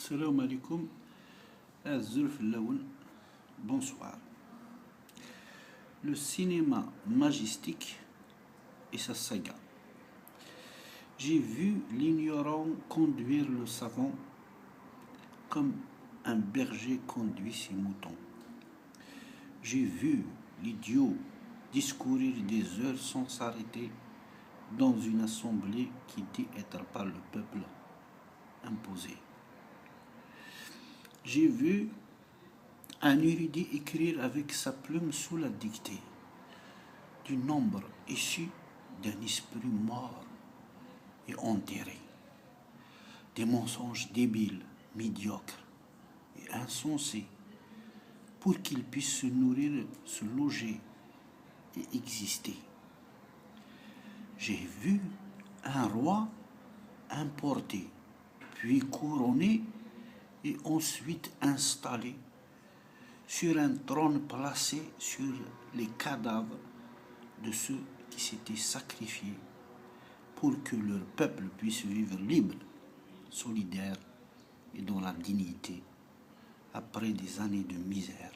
Salam alaikum, Zulf Laoun, bonsoir. Le cinéma majestique et sa saga. J'ai vu l'ignorant conduire le savant comme un berger conduit ses moutons. J'ai vu l'idiot discourir des heures sans s'arrêter dans une assemblée qui dit être par le peuple imposé. J'ai vu un érudit écrire avec sa plume sous la dictée du nombre issu d'un esprit mort et enterré, des mensonges débiles, médiocres et insensés pour qu'ils puissent se nourrir, se loger et exister. J'ai vu un roi importé, puis couronné et ensuite installé sur un trône placé sur les cadavres de ceux qui s'étaient sacrifiés pour que leur peuple puisse vivre libre, solidaire et dans la dignité après des années de misère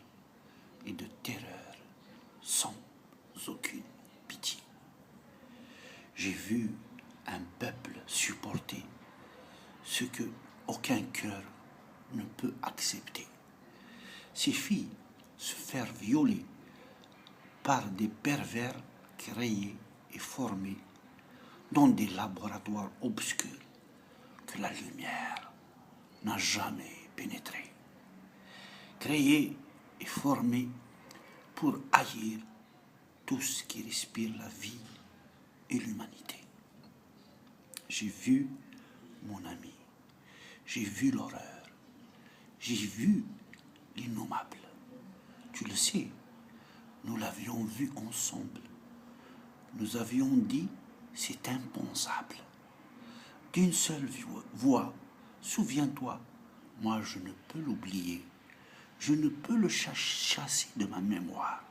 et de terreur sans aucune pitié. J'ai vu un peuple supporter ce que aucun cœur ne peut accepter. Ces filles se faire violer par des pervers créés et formés dans des laboratoires obscurs que la lumière n'a jamais pénétrés. Créés et formés pour haïr tout ce qui respire la vie et l'humanité. J'ai vu mon ami, j'ai vu l'horreur, j'ai vu l'innommable. Tu le sais, nous l'avions vu ensemble. Nous avions dit, c'est impensable. D'une seule voix, souviens-toi, moi je ne peux l'oublier. Je ne peux le chasser de ma mémoire.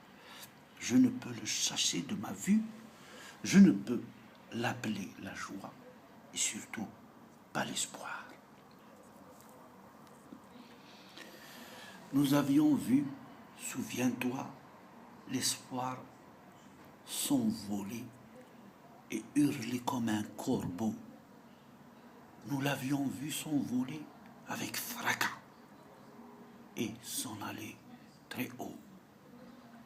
Je ne peux le chasser de ma vue. Je ne peux l'appeler la joie et surtout pas l'espoir. Nous avions vu, souviens-toi, l'espoir s'envoler et hurler comme un corbeau. Nous l'avions vu s'envoler avec fracas et s'en aller très haut,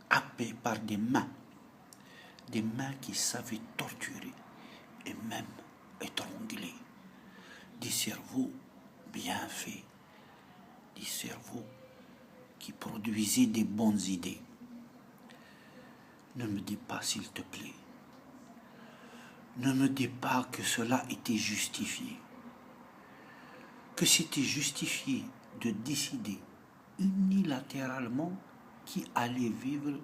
happé par des mains qui savaient torturer et même étrangler, des cerveaux bien faits, des cerveaux qui produisaient des bonnes idées. Ne me dis pas, s'il te plaît, ne me dis pas que cela était justifié, que c'était justifié de décider unilatéralement qui allait vivre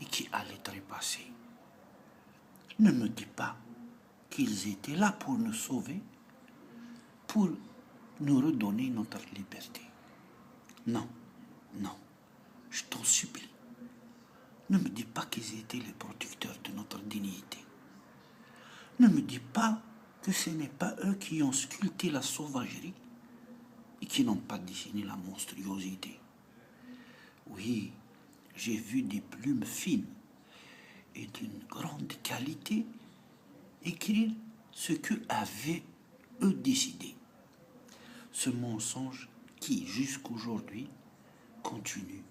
et qui allait trépasser. Ne me dis pas qu'ils étaient là pour nous sauver, pour nous redonner notre liberté. Non, non, je t'en supplie. Ne me dis pas qu'ils étaient les protecteurs de notre dignité. Ne me dis pas que ce n'est pas eux qui ont sculpté la sauvagerie et qui n'ont pas dessiné la monstruosité. Oui, j'ai vu des plumes fines et d'une grande qualité écrire ce qu'eux avaient eux décidé. Ce mensonge qui, jusqu'aujourd'hui, continue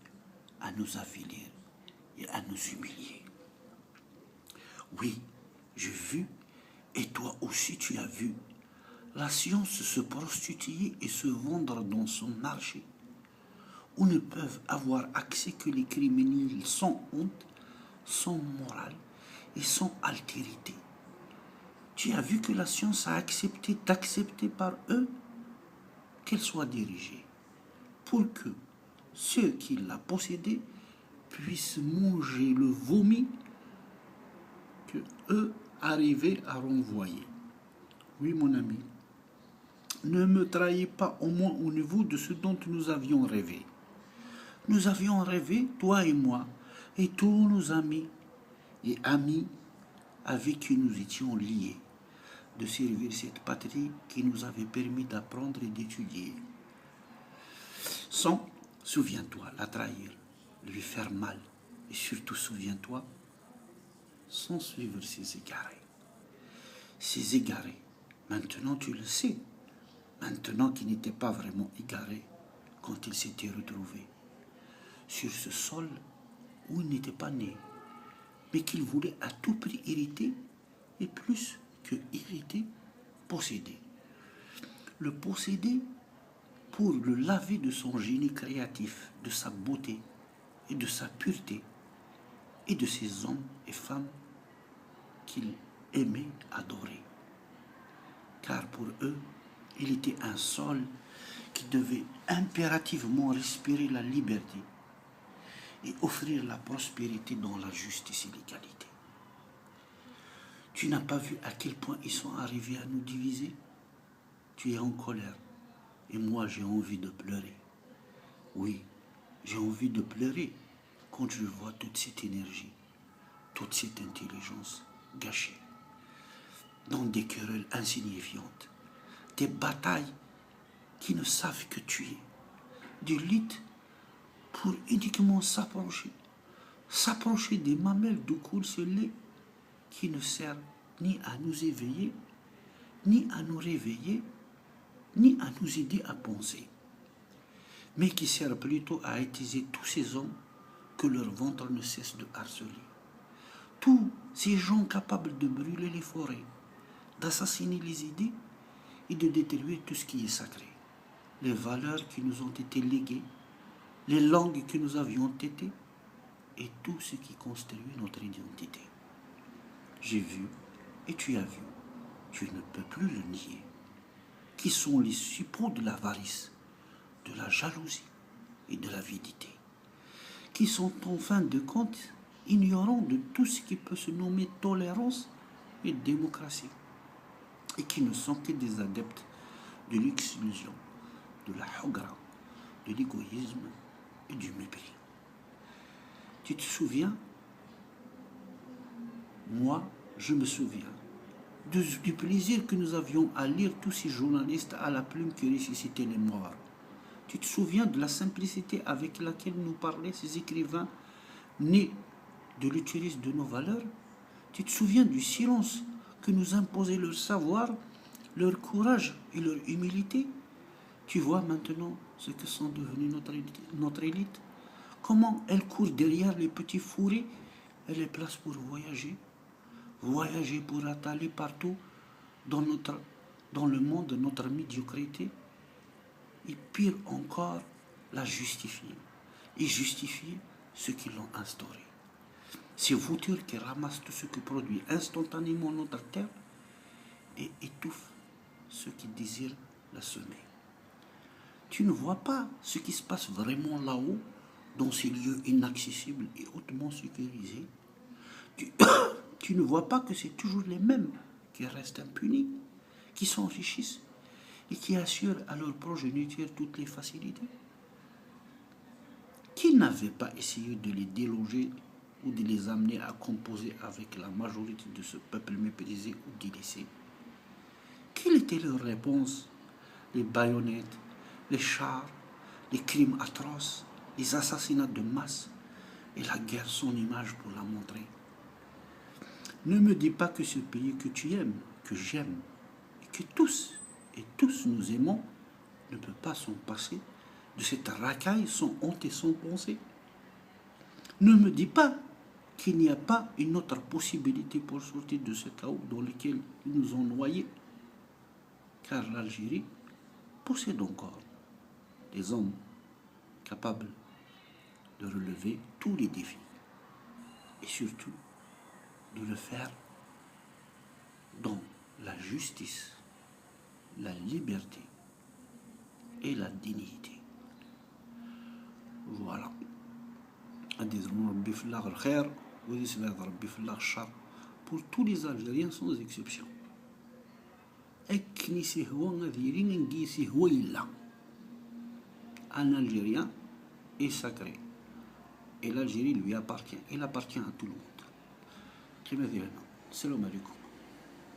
à nous affaiblir et à nous humilier. Oui, j'ai vu, et toi aussi tu as vu, la science se prostituer et se vendre dans son marché, où ne peuvent avoir accès que les criminels sans honte, sans morale et sans altérité. Tu as vu que la science a accepté d'accepter par eux qu'elle soit dirigée, pour que ceux qui la possédaient puissent manger le vomi que eux arrivaient à renvoyer. Oui, mon ami, ne me trahis pas au moins au niveau de ce dont nous avions rêvé. Nous avions rêvé, toi et moi, et tous nos amis et amis avec qui nous étions liés, de servir cette patrie qui nous avait permis d'apprendre et d'étudier. sans, souviens-toi, la trahir, lui faire mal, et surtout souviens-toi, sans suivre ses égarés. Ses égarés, maintenant tu le sais, maintenant qu'il n'était pas vraiment égaré quand il s'était retrouvé sur ce sol où il n'était pas né, mais qu'il voulait à tout prix hériter, et plus que hériter, posséder. Le posséder pour le laver de son génie créatif, de sa beauté et de sa pureté, et de ces hommes et femmes qu'il aimait adorer. Car pour eux, il était un sol qui devait impérativement respirer la liberté et offrir la prospérité dans la justice et l'égalité. Tu n'as pas vu à quel point ils sont arrivés à nous diviser? Tu es en colère et moi j'ai envie de pleurer. Oui, j'ai envie de pleurer quand je vois toute cette énergie, toute cette intelligence gâchée dans des querelles insignifiantes, des batailles qui ne savent que tuer, des luttes pour uniquement s'approcher des mamelles d'où coule ce lait qui ne sert ni à nous éveiller, ni à nous réveiller, ni à nous aider à penser, mais qui sert plutôt à attiser tous ces hommes que leur ventre ne cesse de harceler. Tous ces gens capables de brûler les forêts, d'assassiner les idées et de détruire tout ce qui est sacré, les valeurs qui nous ont été léguées, les langues que nous avions tétées et tout ce qui constitue notre identité. J'ai vu et tu as vu, tu ne peux plus le nier, qui sont les suppôts de l'avarice, de la jalousie et de l'avidité, qui sont en fin de compte ignorants de tout ce qui peut se nommer tolérance et démocratie, et qui ne sont que des adeptes de l'exclusion, de la hogra, de l'égoïsme et du mépris. Tu te souviens? Moi, je me souviens du plaisir que nous avions à lire tous ces journalistes à la plume qui ressuscitaient les morts. Tu te souviens de la simplicité avec laquelle nous parlaient ces écrivains nés de l'utilisme de nos valeurs? Tu te souviens du silence que nous imposait leur savoir, leur courage et leur humilité? Tu vois maintenant ce que sont devenus notre élite? Comment elle court derrière les petits fourrés et les place pour voyager pour attaler partout dans le monde de notre médiocrité, et pire encore, la justifier et justifier ce qui l'ont instauré. Ces voitures qui ramassent tout ce que produit instantanément notre terre et étouffent ceux qui désirent la semer. Tu ne vois pas ce qui se passe vraiment là-haut, dans ces lieux inaccessibles et hautement sécurisés. Tu ne vois pas que c'est toujours les mêmes qui restent impunis, qui s'enrichissent et qui assurent à leur progéniture toutes les facilités. Qui n'avait pas essayé de les déloger ou de les amener à composer avec la majorité de ce peuple méprisé ou délaissé? Quelle était leur réponse? Les baïonnettes, les chars, les crimes atroces, les assassinats de masse et la guerre sans image pour la montrer. Ne me dis pas que ce pays que tu aimes, que j'aime, et que tous nous aimons, ne peut pas s'en passer de cette racaille sans honte et sans pensée. Ne me dis pas qu'il n'y a pas une autre possibilité pour sortir de ce chaos dans lequel ils nous ont noyés. Car l'Algérie possède encore des hommes capables de relever tous les défis et surtout de le faire dans la justice, la liberté et la dignité. Voilà. Pour tous les Algériens sans exception. Un Algérien est sacré. Et l'Algérie lui appartient. Elle appartient à tout le monde. Salam alaikum.